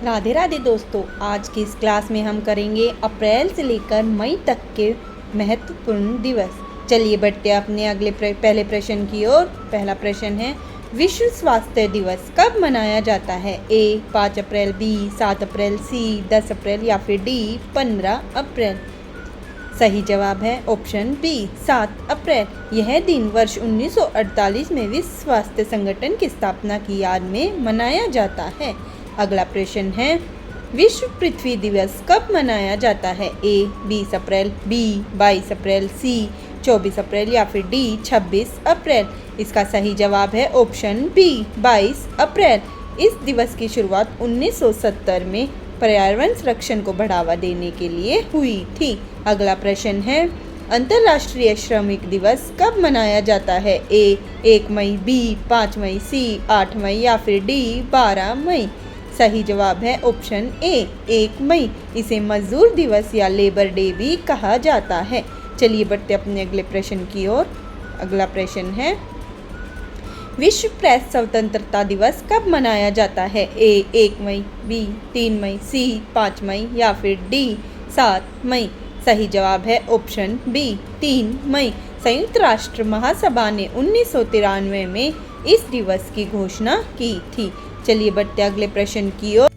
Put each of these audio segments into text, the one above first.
राधे राधे दोस्तों, आज की इस क्लास में हम करेंगे अप्रैल से लेकर मई तक के महत्वपूर्ण दिवस। चलिए बढ़ते हैं अपने पहले प्रश्न की ओर। पहला प्रश्न है, विश्व स्वास्थ्य दिवस कब मनाया जाता है? ए 5 अप्रैल, बी 7 अप्रैल, सी 10 अप्रैल या फिर डी 15 अप्रैल। सही जवाब है ऑप्शन बी 7 अप्रैल। यह दिन वर्ष 1948 में विश्व स्वास्थ्य संगठन की स्थापना की याद में मनाया जाता है। अगला प्रश्न है, विश्व पृथ्वी दिवस कब मनाया जाता है? ए 20 अप्रैल, बी 22 अप्रैल, सी 24 अप्रैल या फिर डी 26 अप्रैल। इसका सही जवाब है ऑप्शन बी 22 अप्रैल। इस दिवस की शुरुआत 1970 में पर्यावरण संरक्षण को बढ़ावा देने के लिए हुई थी। अगला प्रश्न है, अंतर्राष्ट्रीय श्रमिक दिवस कब मनाया जाता है? ए 1 मई, बी 5 मई, सी 8 मई या फिर डी 12 मई। सही जवाब है ऑप्शन ए 1 मई। इसे मजदूर दिवस या लेबर डे भी कहा जाता है। चलिए बढ़ते अपने अगले प्रश्न की ओर। अगला प्रश्न है, विश्व प्रेस स्वतंत्रता दिवस कब मनाया जाता है? ए 1 मई, बी 3 मई, सी 5 मई या फिर डी 7 मई। सही जवाब है ऑप्शन बी 3 मई। संयुक्त राष्ट्र महासभा ने 1993 में इस दिवस की घोषणा की थी। चलिए बढ़ते अगले प्रश्न की ओर।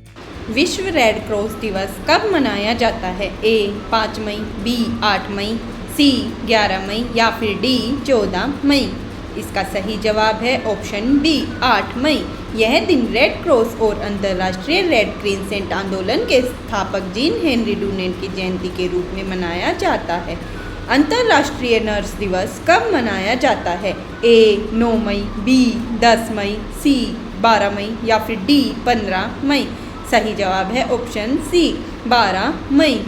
विश्व रेड क्रॉस दिवस कब मनाया जाता है? ए 5 मई, बी 8 मई, सी 11 मई या फिर डी 14 मई। इसका सही जवाब है ऑप्शन बी 8 मई। यह दिन रेड क्रॉस और अंतर्राष्ट्रीय रेड क्रिसेंट आंदोलन के स्थापक जीन हेनरी डुनेट की जयंती के रूप में मनाया जाता है। अंतर्राष्ट्रीय नर्स दिवस कब मनाया जाता है? ए 9 मई, बी 10 मई, सी 12 मई या फिर डी 15 मई। सही जवाब है ऑप्शन सी 12 मई।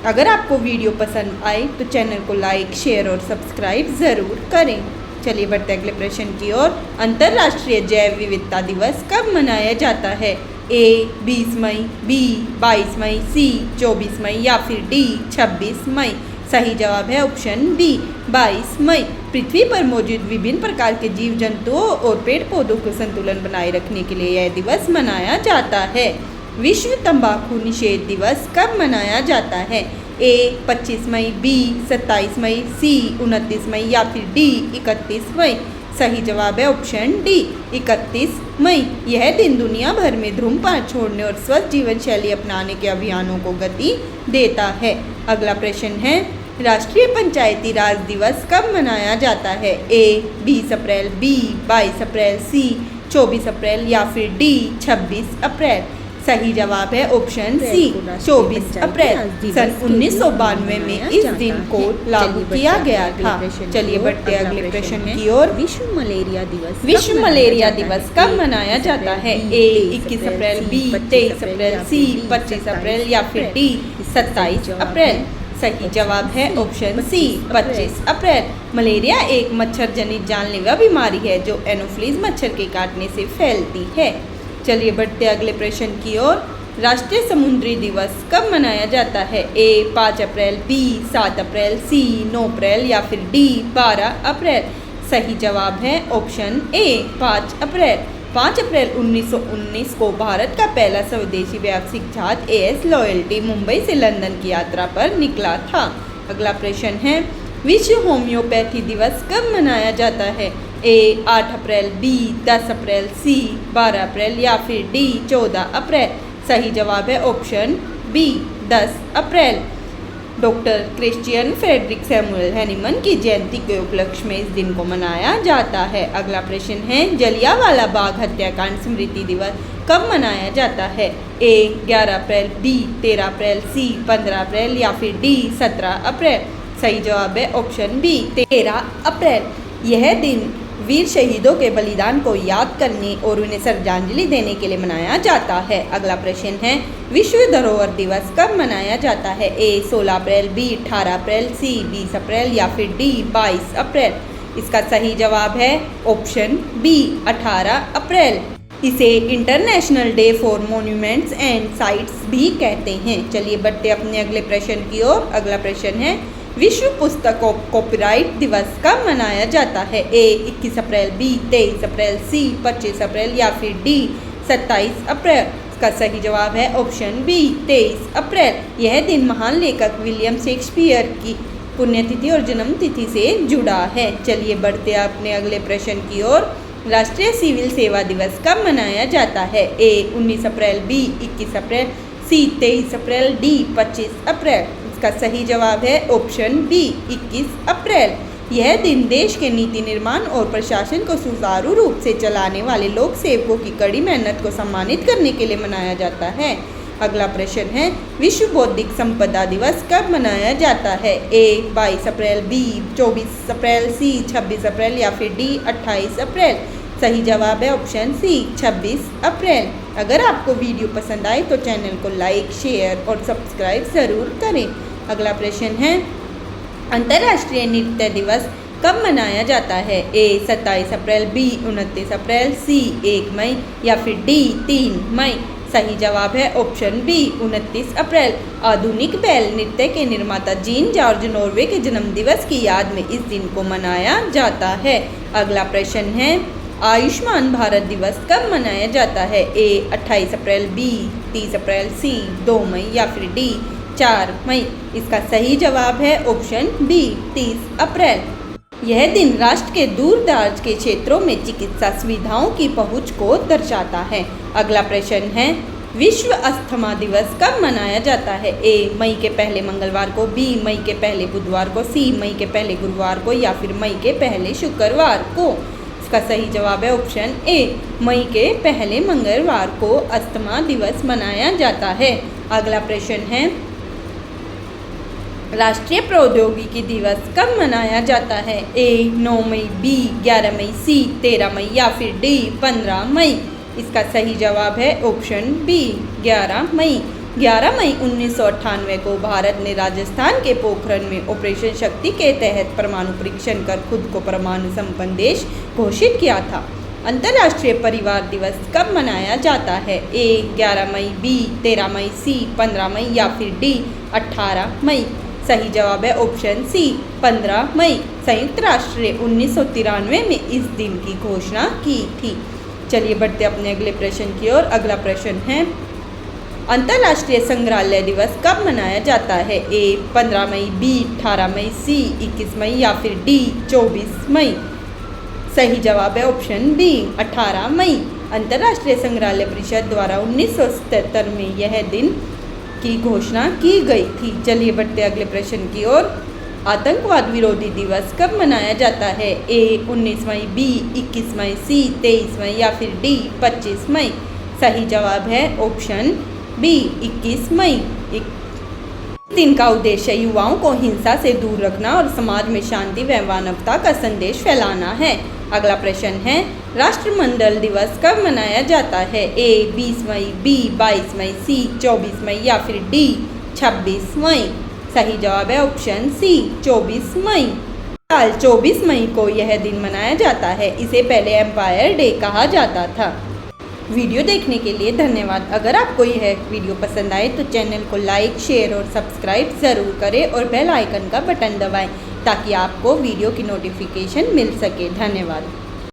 अगर आपको वीडियो पसंद आए तो चैनल को लाइक, शेयर और सब्सक्राइब ज़रूर करें। चलिए बढ़ते अगले प्रश्न की ओर। अंतर्राष्ट्रीय जैव विविधता दिवस कब मनाया जाता है? ए 20 मई, बी 22 मई, सी 24 मई या फिर डी 26 मई। सही जवाब है ऑप्शन बी 22 मई। पृथ्वी पर मौजूद विभिन्न प्रकार के जीव जंतुओं और पेड़ पौधों को संतुलन बनाए रखने के लिए यह दिवस मनाया जाता है। विश्व तंबाकू निषेध दिवस कब मनाया जाता है? ए 25 मई, बी 27 मई, सी 29 मई या फिर डी 31 मई। सही जवाब है ऑप्शन डी 31 मई। यह दिन दुनिया भर में धूम्रपान छोड़ने और स्वस्थ जीवन शैली अपनाने के अभियानों को गति देता है। अगला प्रश्न है, राष्ट्रीय पंचायती राज दिवस कब मनाया जाता है? ए 20 अप्रैल, बी 22 अप्रैल, सी 24 अप्रैल या फिर डी 26 अप्रैल। सही जवाब है ऑप्शन सी 24 अप्रैल। सन 1992 में इस दिन को लागू किया गया था। चलिए बढ़ते अगले प्रश्न की ओर। विश्व मलेरिया दिवस कब मनाया जाता है? ए 21 अप्रैल, बी 23 अप्रैल, सी 25 अप्रैल या फिर डी 27 अप्रैल। सही जवाब है ऑप्शन सी 25 अप्रैल। मलेरिया एक मच्छर जनित जानलेवा बीमारी है जो एनोफ्िलीज मच्छर के काटने से फैलती है। चलिए बढ़ते अगले प्रश्न की ओर। राष्ट्रीय समुद्री दिवस कब मनाया जाता है? ए 5 अप्रैल, बी 7 अप्रैल, सी 9 अप्रैल या फिर डी 12 अप्रैल। सही जवाब है ऑप्शन ए 5 अप्रैल। 5 अप्रैल 1919 को भारत का पहला स्वदेशी व्यावसायिक जहाज एएस लॉयल्टी मुंबई से लंदन की यात्रा पर निकला था। अगला प्रश्न है, विश्व होम्योपैथी दिवस कब मनाया जाता है? ए 8 अप्रैल, बी 10 अप्रैल, सी 12 अप्रैल या फिर डी 14 अप्रैल। सही जवाब है ऑप्शन बी 10 अप्रैल। डॉक्टर क्रिश्चियन फ्रेडरिक सैमुअल हैनिमन की जयंती के उपलक्ष्य में इस दिन को मनाया जाता है। अगला प्रश्न है, जलियांवाला बाग हत्याकांड स्मृति दिवस कब मनाया जाता है? ए 11 अप्रैल, बी 13 अप्रैल, सी 15 अप्रैल या फिर डी 17 अप्रैल। सही जवाब है ऑप्शन बी 13 अप्रैल। यह दिन वीर शहीदों के बलिदान को याद करने और उन्हें श्रद्धांजलि देने के लिए मनाया जाता है। अगला प्रश्न है, विश्व धरोहर दिवस कब मनाया जाता है? ए 16 अप्रैल, बी 18 अप्रैल, सी 20 अप्रैल या फिर डी 22 अप्रैल। इसका सही जवाब है ऑप्शन बी 18 अप्रैल। इसे international day for monuments and sites भी कहते हैं। चलिए बढ़ते अपने अगले प्रश्न की ओर। अगला प्रश्न है, विश्व पुस्तक कॉपीराइट दिवस कब मनाया जाता है? ए 21 अप्रैल, बी 23 अप्रैल, सी 25 अप्रैल या फिर डी 27 अप्रैल। इसका सही जवाब है ऑप्शन बी 23 अप्रैल। यह दिन महान लेखक विलियम शेक्सपियर की पुण्यतिथि और जन्म तिथि से जुड़ा है। चलिए बढ़ते हैं अपने अगले प्रश्न की ओर। राष्ट्रीय सिविल सेवा दिवस कब मनाया जाता है? ए 19 अप्रैल, बी 21 अप्रैल, सी 23 अप्रैल, डी 25 अप्रैल। इसका सही जवाब है ऑप्शन बी 21 अप्रैल। यह दिन देश के नीति निर्माण और प्रशासन को सुचारू रूप से चलाने वाले लोक सेवकों की कड़ी मेहनत को सम्मानित करने के लिए मनाया जाता है। अगला प्रश्न है विश्व बौद्धिक संपदा दिवस कब मनाया जाता है? ए 22 अप्रैल, बी 24 अप्रैल, सी 26 अप्रैल या फिर डी 28 अप्रैल। सही जवाब है ऑप्शन सी 26 अप्रैल। अगर आपको वीडियो पसंद आए तो चैनल को लाइक, शेयर और सब्सक्राइब ज़रूर करें। अगला प्रश्न है अंतर्राष्ट्रीय नृत्य दिवस कब मनाया जाता है? ए 27 अप्रैल, बी 29 अप्रैल, सी 1 मई या फिर डी 3 मई। सही जवाब है ऑप्शन बी 29 अप्रैल। आधुनिक बैल नृत्य के निर्माता जीन जॉर्ज नॉर्वे के जन्म दिवस की याद में इस दिन को मनाया जाता है। अगला प्रश्न है आयुष्मान भारत दिवस कब मनाया जाता है? ए 28 अप्रैल, बी 30 अप्रैल, सी 2 मई या फिर डी 4 मई। इसका सही जवाब है ऑप्शन बी 30 अप्रैल। यह दिन राष्ट्र के दूर दराज के क्षेत्रों में चिकित्सा सुविधाओं की पहुंच को दर्शाता है। अगला प्रश्न है विश्व अस्थमा दिवस कब मनाया जाता है? ए मई के पहले मंगलवार को, बी मई के पहले बुधवार को, सी मई के पहले गुरुवार को या फिर मई के पहले शुक्रवार को। इसका सही जवाब है ऑप्शन ए मई के पहले मंगलवार को अस्थमा दिवस मनाया जाता है। अगला प्रश्न है राष्ट्रीय प्रौद्योगिकी दिवस कब मनाया जाता है? ए 9 मई, बी 11 मई, सी 13 मई या फिर डी 15 मई। इसका सही जवाब है ऑप्शन बी 11 मई। 11 मई 1998 को भारत ने राजस्थान के पोखरण में ऑपरेशन शक्ति के तहत परमाणु परीक्षण कर खुद को परमाणु संपन्न देश घोषित किया था। अंतर्राष्ट्रीय परिवार दिवस कब मनाया जाता है? ए 11 मई, बी 13 मई, सी 15 मई या फिर डी 18 मई। सही जवाब है ऑप्शन सी 15 मई। संयुक्त राष्ट्र ने 1993 में इस दिन की घोषणा की थी। चलिए बढ़ते अपने अगले प्रश्न की ओर। अगला प्रश्न है अंतर्राष्ट्रीय संग्रहालय दिवस कब मनाया जाता है? ए 15 मई, बी 18 मई, सी 21 मई या फिर डी 24 मई। सही जवाब है ऑप्शन बी 18 मई। अंतर्राष्ट्रीय संग्रहालय परिषद द्वारा 1977 में यह दिन की घोषणा की गई थी। चलिए बढ़ते अगले प्रश्न की ओर। आतंकवाद विरोधी दिवस कब मनाया जाता है? ए 19 मई, बी 21 मई, सी 23 मई या फिर डी 25 मई। सही जवाब है ऑप्शन बी 21 मई। इस दिन का उद्देश्य युवाओं को हिंसा से दूर रखना और समाज में शांति व मानवता का संदेश फैलाना है। अगला प्रश्न है राष्ट्रमंडल दिवस कब मनाया जाता है? ए 20 मई, बी 22 मई, सी 24 मई या फिर डी 26 मई। सही जवाब है ऑप्शन सी 24 मई। साल 24 मई को यह दिन मनाया जाता है। इसे पहले एम्पायर डे कहा जाता था। वीडियो देखने के लिए धन्यवाद। अगर आपको यह वीडियो पसंद आए तो चैनल को लाइक, शेयर और सब्सक्राइब ज़रूर करें और बेल आइकन का बटन दबाएं ताकि आपको वीडियो की नोटिफिकेशन मिल सके। धन्यवाद।